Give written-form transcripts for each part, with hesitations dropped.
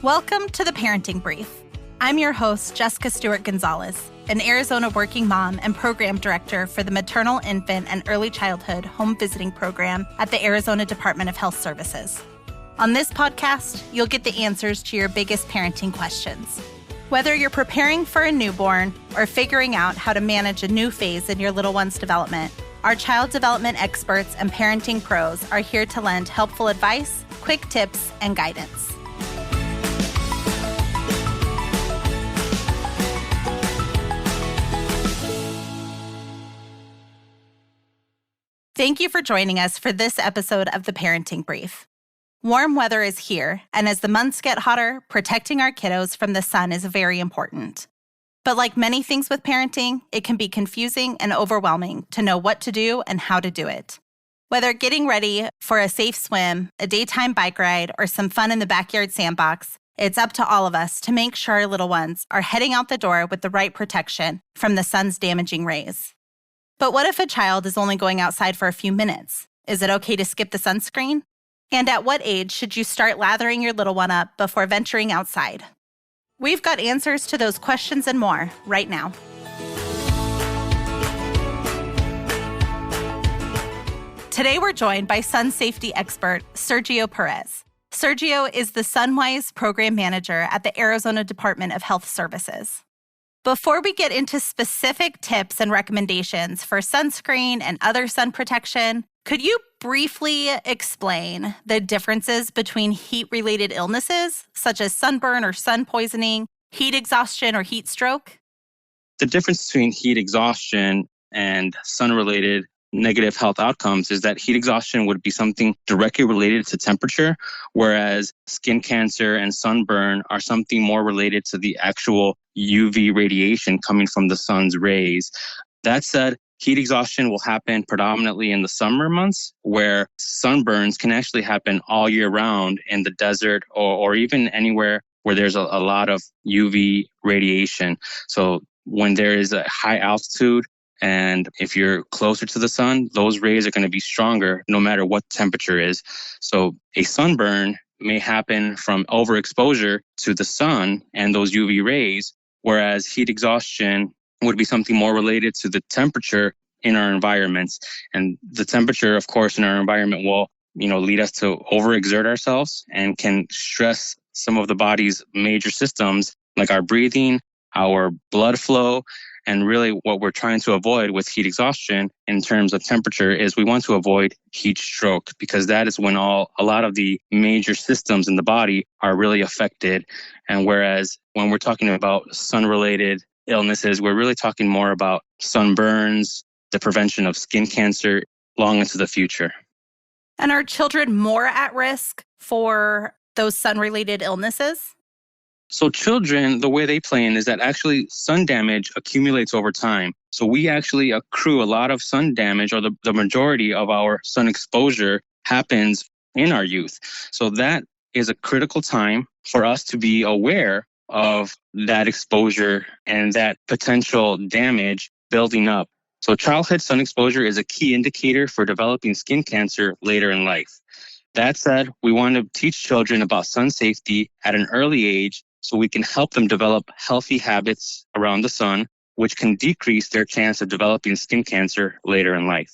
Welcome to the Parenting Brief. I'm your host, Jessica Stewart-Gonzalez, an Arizona working mom and program director for the Maternal, Infant, and Early Childhood Home Visiting Program at the Arizona Department of Health Services. On this podcast, you'll get the answers to your biggest parenting questions. Whether you're preparing for a newborn or figuring out how to manage a new phase in your little one's development, our child development experts and parenting pros are here to lend helpful advice, quick tips, and guidance. Thank you for joining us for this episode of the Parenting Brief. Warm weather is here, and as the months get hotter, protecting our kiddos from the sun is very important. But like many things with parenting, it can be confusing and overwhelming to know what to do and how to do it. Whether getting ready for a safe swim, a daytime bike ride, or some fun in the backyard sandbox, it's up to all of us to make sure our little ones are heading out the door with the right protection from the sun's damaging rays. But what if a child is only going outside for a few minutes? Is it okay to skip the sunscreen? And at what age should you start lathering your little one up before venturing outside? We've got answers to those questions and more right now. Today we're joined by sun safety expert Sergio Perez. Sergio is the SunWise Program Manager at the Arizona Department of Health Services. Before we get into specific tips and recommendations for sunscreen and other sun protection, could you briefly explain the differences between heat-related illnesses, such as sunburn or sun poisoning, heat exhaustion or heat stroke? The difference between heat exhaustion and sun-related negative health outcomes is that heat exhaustion would be something directly related to temperature, whereas skin cancer and sunburn are something more related to the actual UV radiation coming from the sun's rays. That said, heat exhaustion will happen predominantly in the summer months, where sunburns can actually happen all year round in the desert or even anywhere where there's a lot of UV radiation. So when there is a high altitude, and if you're closer to the sun, those rays are going to be stronger no matter what temperature is. So a sunburn may happen from overexposure to the sun and those UV rays, whereas heat exhaustion would be something more related to the temperature in our environments. And the temperature, of course, in our environment will, lead us to overexert ourselves and can stress some of the body's major systems like our breathing, our blood flow. And really what we're trying to avoid with heat exhaustion in terms of temperature is we want to avoid heat stroke, because that is when a lot of the major systems in the body are really affected. And whereas when we're talking about sun-related illnesses, we're really talking more about sunburns, the prevention of skin cancer long into the future. And are children more at risk for those sun-related illnesses? So children, the way they play in is that actually sun damage accumulates over time. So we actually accrue a lot of sun damage, or the majority of our sun exposure happens in our youth. So that is a critical time for us to be aware of that exposure and that potential damage building up. So childhood sun exposure is a key indicator for developing skin cancer later in life. That said, we want to teach children about sun safety at an early age so we can help them develop healthy habits around the sun, which can decrease their chance of developing skin cancer later in life.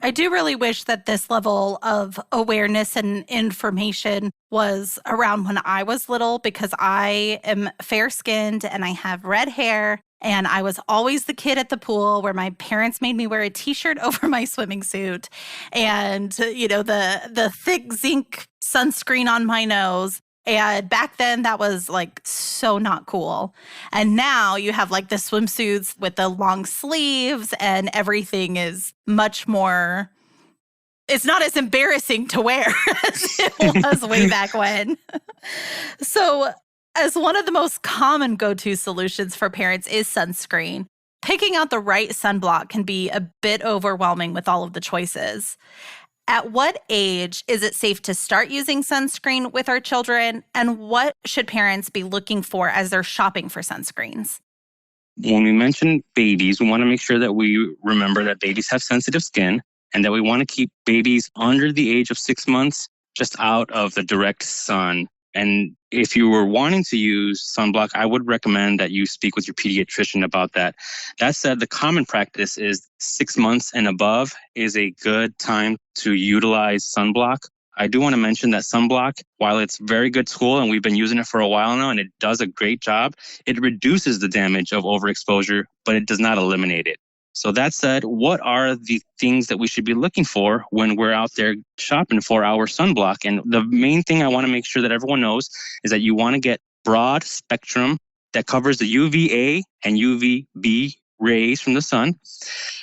I do really wish that this level of awareness and information was around when I was little, because I am fair-skinned and I have red hair, and I was always the kid at the pool where my parents made me wear a t-shirt over my swimming suit and, the thick zinc sunscreen on my nose. And back then, that was like so not cool. And now you have like the swimsuits with the long sleeves, and everything is much more, it's not as embarrassing to wear as it was way back when. So as one of the most common go-to solutions for parents is sunscreen, picking out the right sunblock can be a bit overwhelming with all of the choices. At what age is it safe to start using sunscreen with our children, and what should parents be looking for as they're shopping for sunscreens? When we mention babies, we want to make sure that we remember that babies have sensitive skin and that we want to keep babies under the age of 6 months just out of the direct sun. And if you were wanting to use sunblock, I would recommend that you speak with your pediatrician about that. That said, the common practice is 6 months and above is a good time to utilize sunblock. I do want to mention that sunblock, while it's a very good tool and we've been using it for a while now and it does a great job, it reduces the damage of overexposure, but it does not eliminate it. So that said, what are the things that we should be looking for when we're out there shopping for our sunblock? And the main thing I want to make sure that everyone knows is that you want to get broad spectrum that covers the UVA and UVB rays from the sun.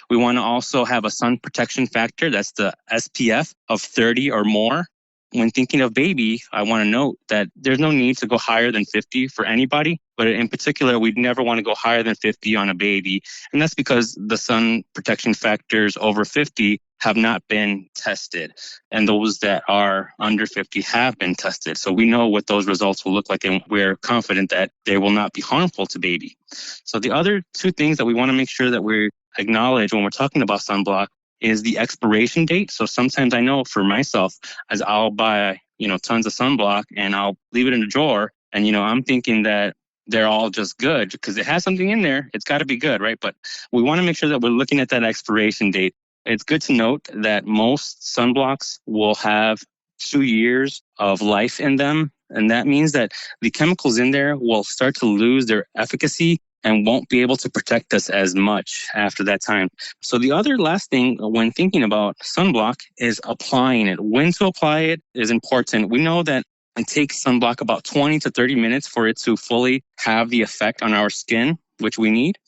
We want to also have a sun protection factor, that's the SPF of 30 or more. When thinking of baby, I want to note that there's no need to go higher than 50 for anybody, but in particular, we'd never want to go higher than 50 on a baby. And that's because the sun protection factors over 50 have not been tested. And those that are under 50 have been tested. So we know what those results will look like, and we're confident that they will not be harmful to baby. So the other two things that we want to make sure that we acknowledge when we're talking about sunblock is the expiration date. So sometimes I know for myself, as I'll buy, tons of sunblock and I'll leave it in a drawer. And, I'm thinking that they're all just good because it has something in there. It's got to be good, right? But we want to make sure that we're looking at that expiration date. It's good to note that most sunblocks will have 2 years of life in them. And that means that the chemicals in there will start to lose their efficacy and won't be able to protect us as much after that time. So the other last thing when thinking about sunblock is applying it. When to apply it is important. We know that it takes sunblock about 20 to 30 minutes for it to fully have the effect on our skin, which we need.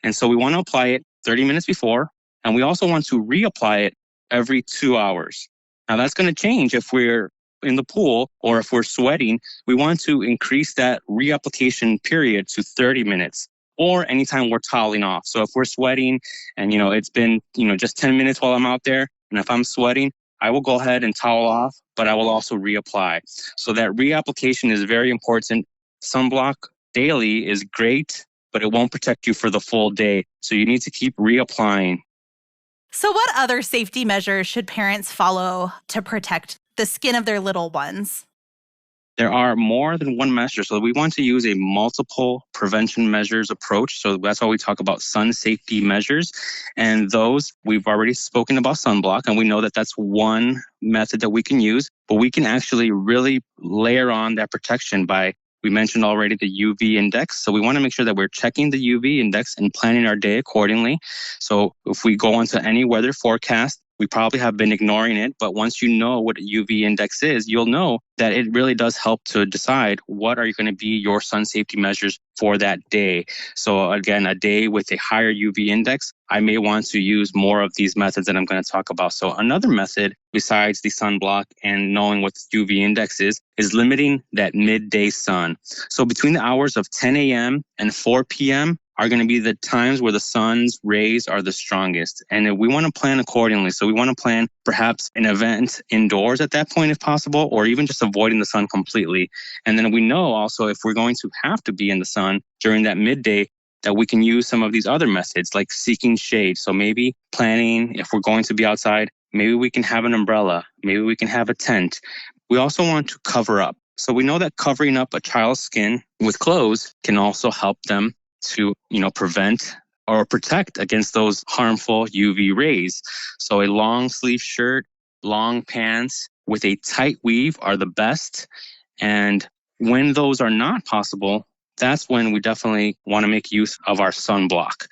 And so we want to apply it 30 minutes before, and we also want to reapply it every 2 hours. Now that's going to change if we're in the pool or if we're sweating. We want to increase that reapplication period to 30 minutes. Or anytime we're toweling off. So if we're sweating and, it's been, just 10 minutes while I'm out there, and if I'm sweating, I will go ahead and towel off, but I will also reapply. So that reapplication is very important. Sunblock daily is great, but it won't protect you for the full day. So you need to keep reapplying. So what other safety measures should parents follow to protect the skin of their little ones? There are more than one measure. So we want to use a multiple prevention measures approach. So that's why we talk about sun safety measures. And those, we've already spoken about sunblock, and we know that that's one method that we can use. But we can actually really layer on that protection by, we mentioned already the UV index. So we want to make sure that we're checking the UV index and planning our day accordingly. So if we go onto any weather forecast, we probably have been ignoring it, but once you know what a UV index is, you'll know that it really does help to decide what are going to be your sun safety measures for that day. So again, a day with a higher UV index, I may want to use more of these methods that I'm going to talk about. So another method besides the sunblock and knowing what the UV index is limiting that midday sun. So between the hours of 10 a.m. and 4 p.m., are going to be the times where the sun's rays are the strongest. And we want to plan accordingly. So we want to plan perhaps an event indoors at that point if possible, or even just avoiding the sun completely. And then we know also if we're going to have to be in the sun during that midday, that we can use some of these other methods like seeking shade. So maybe planning, if we're going to be outside, maybe we can have an umbrella, maybe we can have a tent. We also want to cover up. So we know that covering up a child's skin with clothes can also help them to, prevent or protect against those harmful UV rays. So a long sleeve shirt, long pants with a tight weave are the best. And when those are not possible, that's when we definitely want to make use of our sunblock.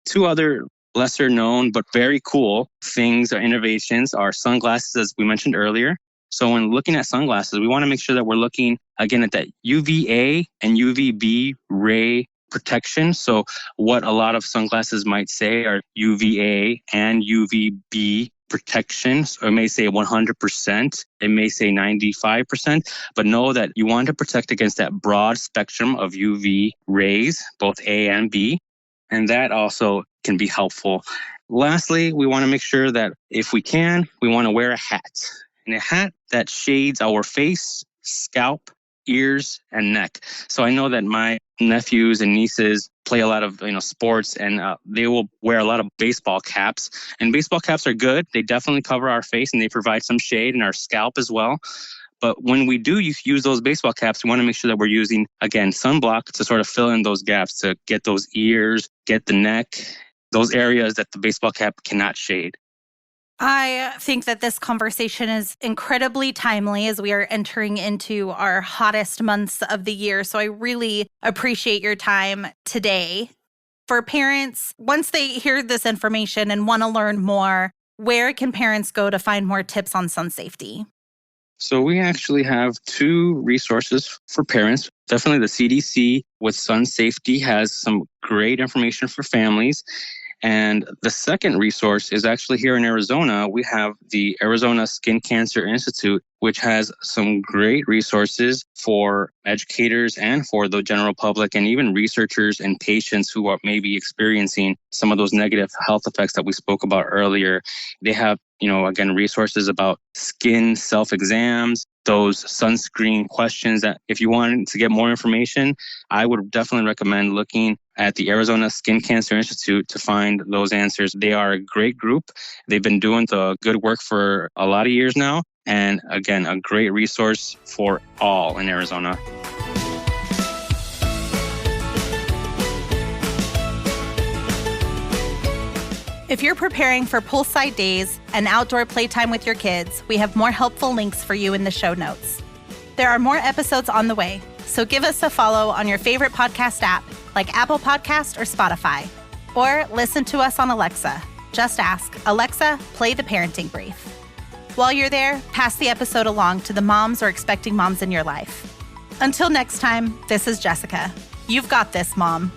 Two other lesser known but very cool things or innovations are sunglasses, as we mentioned earlier. So when looking at sunglasses, we want to make sure that we're looking again at that UVA and UVB ray protection. So what a lot of sunglasses might say are UVA and UVB protection. So it may say 100%, it may say 95%, but know that you want to protect against that broad spectrum of UV rays, both A and B, and that also can be helpful. Lastly, we want to make sure that if we can, we want to wear a hat, and a hat that shades our face, scalp, ears, and neck. So I know that my nephews and nieces play a lot of sports, and they will wear a lot of baseball caps. And baseball caps are good. They definitely cover our face and they provide some shade in our scalp as well. But when we do use those baseball caps, we want to make sure that we're using, again, sunblock to sort of fill in those gaps, to get those ears, get the neck, those areas that the baseball cap cannot shade. I think that this conversation is incredibly timely as we are entering into our hottest months of the year. So I really appreciate your time today. For parents, once they hear this information and want to learn more, where can parents go to find more tips on sun safety? So we actually have 2 resources for parents. Definitely the CDC with sun safety has some great information for families. And the second resource is actually here in Arizona. We have the Arizona Skin Cancer Institute, which has some great resources for educators and for the general public, and even researchers and patients who are maybe experiencing some of those negative health effects that we spoke about earlier. They have, again, resources about skin self-exams, those sunscreen questions that if you wanted to get more information, I would definitely recommend looking at the Arizona Skin Cancer Institute to find those answers. They are a great group. They've been doing the good work for a lot of years now. And again, a great resource for all in Arizona. If you're preparing for poolside days and outdoor playtime with your kids, we have more helpful links for you in the show notes. There are more episodes on the way, so give us a follow on your favorite podcast app like Apple Podcast or Spotify. Or listen to us on Alexa. Just ask, Alexa, play the parenting brief. While you're there, pass the episode along to the moms or expecting moms in your life. Until next time, this is Jessica. You've got this, Mom.